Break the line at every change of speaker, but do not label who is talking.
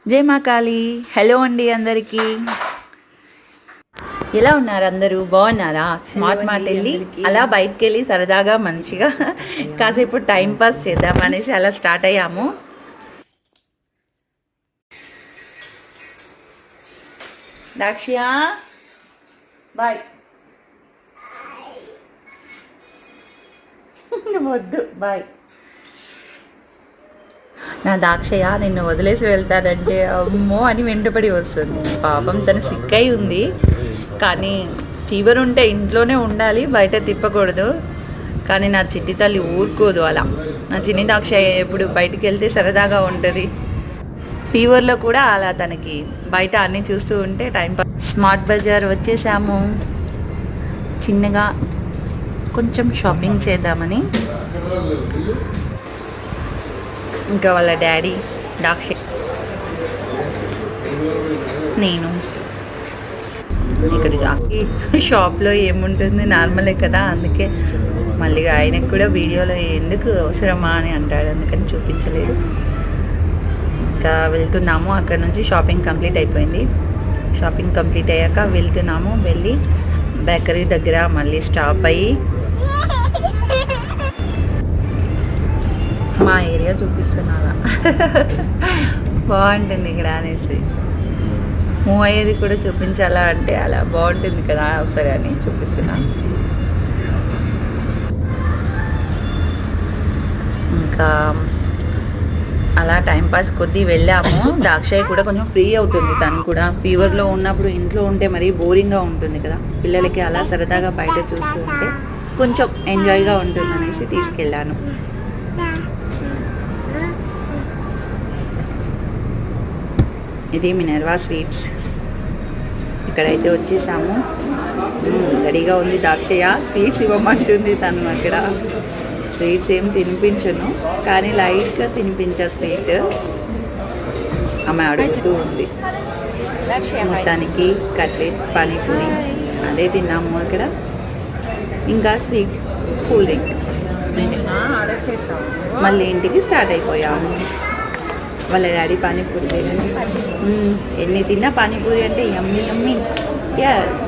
జై మా కాళీ. హలో అండి అందరికీ. ఎలా ఉన్నారు అందరూ? బాగున్నారా? స్మార్ట్ మార్ట్ వెళ్ళి అలా బయటకు వెళ్ళి సరదాగా మంచిగా కాసేపు టైం పాస్ చేద్దాం అనేసి అలా స్టార్ట్ అయ్యాము. దాక్షియా బాయ్. వద్దు బాయ్. నా దాక్షయ్య నిన్ను వదిలేసి వెళ్తాడంటే అమ్మో అని వెంటపడి వస్తుంది. పాపం తను సిక్ అయి ఉంది, కానీ ఫీవర్ ఉంటే ఇంట్లోనే ఉండాలి, బయట తిప్పకూడదు. కానీ నా చిట్టి తల్లి ఊరుకోదు అలా. నా చిన్ని దాక్షయ్య ఎప్పుడు బయటికి వెళ్తే సరదాగా ఉంటుంది. ఫీవర్లో కూడా అలా తనకి బయట అన్నీ చూస్తూ ఉంటే టైం పాస్. స్మార్ట్ బజార్ వచ్చేసాము. చిన్నగా కొంచెం షాపింగ్ చేద్దామని. ఇంకా వాళ్ళ డాడీ దాక్ష, నేను ఇక్కడ షాప్లో ఏముంటుంది, నార్మలే కదా, అందుకే మళ్ళీ ఆయనకు కూడా వీడియోలో ఎందుకు అవసరమా అని అంటాడు, అందుకని చూపించలేదు. ఇంకా వెళ్తున్నాము. అక్కడ నుంచి షాపింగ్ కంప్లీట్ అయిపోయింది. షాపింగ్ కంప్లీట్ అయ్యాక వెళ్తున్నాము. వెళ్ళి బేకరీ దగ్గర మళ్ళీ స్టాప్ అయ్యి మా ఏరియా చూపిస్తున్నారా బాగుంటుంది ఇక్కడ అనేసి మూవ్ అయ్యేది కూడా చూపించాలా అంటే అలా బాగుంటుంది కదా ఒకసారి అని చూపిస్తున్నా. ఇంకా అలా టైంపాస్ కొద్దీ వెళ్ళాము. దాక్షయ్య కూడా కొంచెం ఫ్రీ అవుతుంది. తను కూడా ఫీవర్లో ఉన్నప్పుడు ఇంట్లో ఉంటే మరీ బోరింగ్గా ఉంటుంది కదా, పిల్లలకి అలా సరదాగా బయట చూస్తూ ఉంటే కొంచెం ఎంజాయ్గా ఉంటుంది అనేసి తీసుకెళ్ళాను. ఇది మినర్వా స్వీట్స్. ఇక్కడైతే వచ్చేసాము. రెడీగా ఉంది దాక్షయ్య. స్వీట్స్ ఇవ్వమంటుంది తను. అక్కడ స్వీట్స్ ఏం తినిపించను, కానీ లైట్గా తినిపించా స్వీట్. ఆమె అడుగుతూ ఉంది. మొత్తానికి కట్లెట్, పానీపూరి అదే తిన్నాము అక్కడ. ఇంకా స్వీట్, కూల్ డ్రింక్. ఆర్డర్ చేస్తాము. మళ్ళీ ఇంటికి స్టార్ట్ అయిపోయాము. వాళ్ళ డాడీ పానీపూరి ఎన్ని తిన్నా పానీపూరి అంటే యమ్మీ యమ్మీ. ఎస్.